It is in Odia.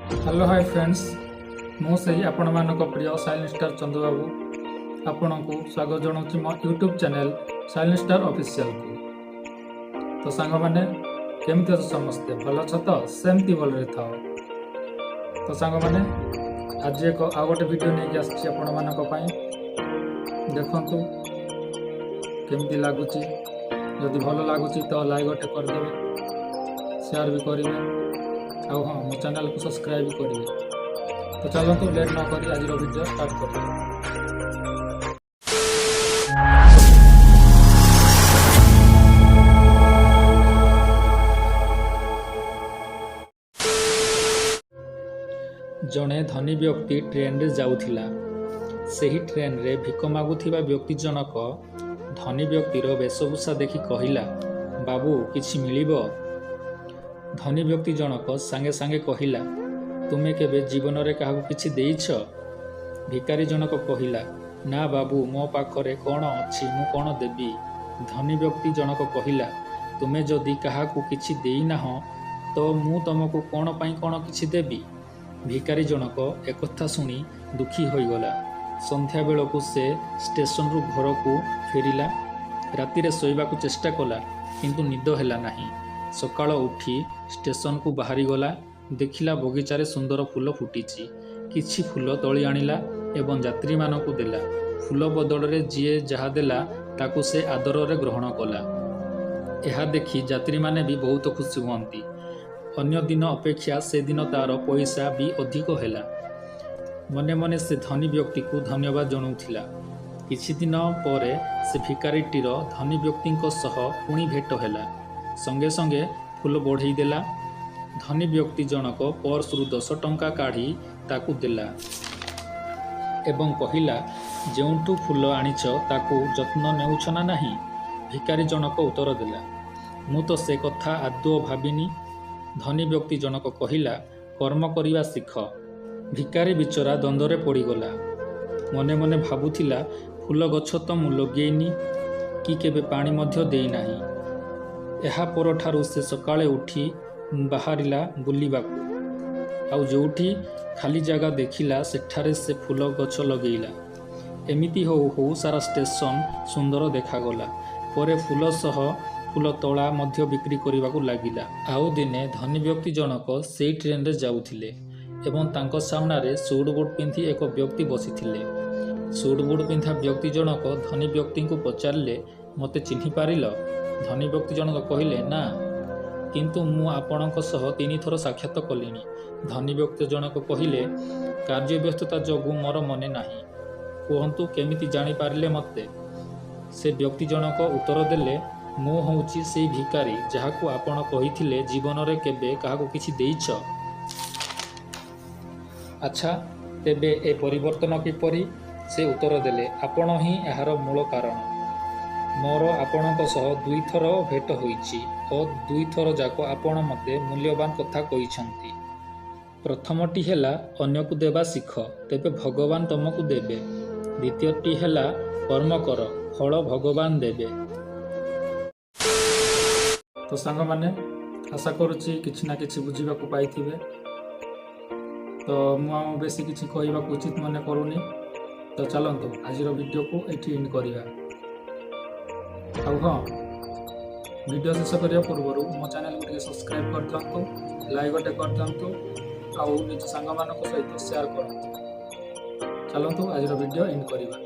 हेलो हाय फ्रेंड्स मु सही आपण मानक प्रिय साइलेंट स्टार चंदू बाबू आपण को स्वागत जनाऊँ मो YouTube channel silent star official को। तो सांग मैंने केमती अच्छे समस्ते भल अछ तो सेमती भल था। तो सांग मैंने आज एक आ गोटे वीडियो नहीं आसी आपण मानक देखंतु केमती लगुच। जदि भल लगुच तो लाइक गोटे करदे, शेयर भी करेंगे ଆଉ ହଁ ମୋ ଚ୍ୟାନେଲକୁ ସବସ୍କ୍ରାଇବ୍ କରିବେ। ତ ଚାଲନ୍ତୁ ଲେଟ୍ ନ କରି ଆଜିର ଭିଡ଼ିଓ ଷ୍ଟାର୍ଟ କରିବା। ଜଣେ ଧନୀ ବ୍ୟକ୍ତି ଟ୍ରେନରେ ଯାଉଥିଲା। ସେହି ଟ୍ରେନରେ ଭିକ ମାଗୁଥିବା ବ୍ୟକ୍ତି ଜଣକ ଧନୀ ବ୍ୟକ୍ତିର ବେଶଭୂଷା ଦେଖି କହିଲା, ବାବୁ କିଛି ମିଳିବ? ଧନୀ ବ୍ୟକ୍ତି ଜଣକ ସାଙ୍ଗେ ସାଙ୍ଗେ କହିଲା, ତୁମେ କେବେ ଜୀବନରେ କାହାକୁ କିଛି ଦେଇଛ? ଭିକାରୀ ଜଣକ କହିଲା, ନା ବାବୁ, ମୋ ପାଖରେ କ'ଣ ଅଛି, ମୁଁ କ'ଣ ଦେବି? ଧନୀ ବ୍ୟକ୍ତି ଜଣକ କହିଲା, ତୁମେ ଯଦି କାହାକୁ କିଛି ଦେଇନାହଁ ତ ମୁଁ ତମକୁ କ'ଣ ପାଇଁ କ'ଣ କିଛି ଦେବି? ଭିକାରୀ ଜଣକ ଏକଥା ଶୁଣି ଦୁଃଖୀ ହୋଇଗଲା। ସନ୍ଧ୍ୟାବେଳକୁ ସେ ଷ୍ଟେସନରୁ ଘରକୁ ଫେରିଲା। ରାତିରେ ଶୋଇବାକୁ ଚେଷ୍ଟା କଲା, କିନ୍ତୁ ନିଦ ହେଲା ନାହିଁ। ସକାଳ ଉଠି ଷ୍ଟେସନକୁ ବାହାରିଗଲା। ଦେଖିଲା ବଗିଚାରେ ସୁନ୍ଦର ଫୁଲ ଫୁଟିଛି। କିଛି ଫୁଲ ତୋଳି ଆଣିଲା ଏବଂ ଯାତ୍ରୀମାନଙ୍କୁ ଦେଲା। ଫୁଲ ବଦଳରେ ଯିଏ ଯାହା ଦେଲା ତାକୁ ସେ ଆଦରରେ ଗ୍ରହଣ କଲା। ଏହା ଦେଖି ଯାତ୍ରୀମାନେ ବି ବହୁତ ଖୁସି ହୁଅନ୍ତି। ଅନ୍ୟ ଦିନ ଅପେକ୍ଷା ସେଦିନ ତାର ପଇସା ବି ଅଧିକ ହେଲା। ମନେ ମନେ ସେ ଧନୀ ବ୍ୟକ୍ତିକୁ ଧନ୍ୟବାଦ ଜଣାଉଥିଲା। କିଛି ଦିନ ପରେ ସେ ଭିକାରୀଟିର ଧନୀ ବ୍ୟକ୍ତିଙ୍କ ସହ ପୁଣି ଭେଟ ହେଲା। ସଙ୍ଗେ ସଙ୍ଗେ ଫୁଲ ବଢ଼େଇ ଦେଲା। ଧନୀ ବ୍ୟକ୍ତି ଜଣକ ପର୍ସରୁ 10 ଟଙ୍କା କାଢ଼ି ତାକୁ ଦେଲା ଏବଂ କହିଲା, ଯେଉଁଠୁ ଫୁଲ ଆଣିଛ ତାକୁ ଯତ୍ନ ନେଉଛ ନା ନାହିଁ? ଭିକାରୀ ଜଣକ ଉତ୍ତର ଦେଲା, ମୁଁ ତ ସେ କଥା ଆଦୌ ଭାବିନି। ଧନୀ ବ୍ୟକ୍ତି ଜଣକ କହିଲା, କର୍ମ କରିବା ଶିଖ। ଭିକାରୀ ବିଚରା ଦ୍ୱନ୍ଦ୍ୱରେ ପଡ଼ିଗଲା। ମନେ ମନେ ଭାବୁଥିଲା, ଫୁଲ ଗଛ ତ ମୁଁ ଲଗେଇନି କି କେବେ ପାଣି ମଧ୍ୟ ଦେଇନାହିଁ। ଏହା ପରଠାରୁ ସେ ସକାଳେ ଉଠି ବାହାରିଲା ବୁଲିବାକୁ। ଆଉ ଯେଉଁଠି ଖାଲି ଜାଗା ଦେଖିଲା ସେଠାରେ ସେ ଫୁଲ ଗଛ ଲଗେଇଲା। ଏମିତି ହଉ ହଉ ସାରା ଷ୍ଟେସନ ସୁନ୍ଦର ଦେଖାଗଲା। ପରେ ଫୁଲ ସହ ଫୁଲ ତୋଳା ମଧ୍ୟ ବିକ୍ରି କରିବାକୁ ଲାଗିଲା। ଆଉ ଦିନେ ଧନୀ ବ୍ୟକ୍ତି ଜଣକ ସେଇ ଟ୍ରେନରେ ଯାଉଥିଲେ ଏବଂ ତାଙ୍କ ସାମ୍ନାରେ ସୁଟ୍ ବୁଟ୍ ପିନ୍ଧି ଏକ ବ୍ୟକ୍ତି ବସିଥିଲେ। ସୁଟ୍ ବୁଟ୍ ପିନ୍ଧା ବ୍ୟକ୍ତି ଜଣକ ଧନୀ ବ୍ୟକ୍ତିଙ୍କୁ ପଚାରିଲେ, ମୋତେ ଚିହ୍ନି ପାରିଲ? ଧନୀ ବ୍ୟକ୍ତି ଜଣକ କହିଲେ, ନା, କିନ୍ତୁ ମୁଁ ଆପଣଙ୍କ ସହ 3 ଥର ସାକ୍ଷାତ କଲିଣି। ଧନୀ ବ୍ୟକ୍ତି ଜଣକ କହିଲେ, କାର୍ଯ୍ୟବ୍ୟସ୍ତତା ଯୋଗୁଁ ମୋର ମନେ ନାହିଁ। କୁହନ୍ତୁ କେମିତି ଜାଣିପାରିଲେ ମୋତେ? ସେ ବ୍ୟକ୍ତି ଜଣକ ଉତ୍ତର ଦେଲେ, ମୁଁ ହେଉଛି ସେଇ ଭିକାରୀ ଯାହାକୁ ଆପଣ କହିଥିଲେ ଜୀବନରେ କେବେ କାହାକୁ କିଛି ଦେଇଛ? ଆଚ୍ଛା, ତେବେ ଏ ପରିବର୍ତ୍ତନ କିପରି? ସେ ଉତ୍ତର ଦେଲେ, ଆପଣ ହିଁ ଏହାର ମୂଳ କାରଣ। ମୋର ଆପଣଙ୍କ ସହ 2 ଥର ଭେଟ ହୋଇଛି ଓ 2 ଥର ଯାକ ଆପଣ ମୋତେ ମୂଲ୍ୟବାନ କଥା କହିଛନ୍ତି। ପ୍ରଥମଟି ହେଲା, ଅନ୍ୟକୁ ଦେବା ଶିଖ, ତେବେ ଭଗବାନ ତମକୁ ଦେବେ। ଦ୍ୱିତୀୟଟି ହେଲା, କର୍ମ କର, ଫଳ ଭଗବାନ ଦେବେ। ତ ସାଙ୍ଗମାନେ, ଆଶା କରୁଛି କିଛି ନା କିଛି ବୁଝିବାକୁ ପାଇଥିବେ। ତ ମୁଁ ଆଉ ବେଶୀ କିଛି କହିବାକୁ ଉଚିତ ମନେ କରୁନି। ତ ଚାଲନ୍ତୁ ଆଜିର ଭିଡ଼ିଓକୁ ଏଠି ଏଣ୍ଡ କରିବା। ଆଉ ହଁ, ଭିଡ଼ିଓ ଶେଷ କରିବା ପୂର୍ବରୁ ମୋ ଚ୍ୟାନେଲକୁ ଟିକେ ସବସ୍କ୍ରାଇବ୍ କରିଦିଅନ୍ତୁ, ଲାଇକ୍ ଗୋଟେ କରିଦିଅନ୍ତୁ ଆଉ ନିଜ ସାଙ୍ଗମାନଙ୍କ ସହିତ ସେୟାର କରନ୍ତୁ। ଚାଲନ୍ତୁ ଆଜିର ଭିଡ଼ିଓ ଏଣ୍ଡ କରିବା।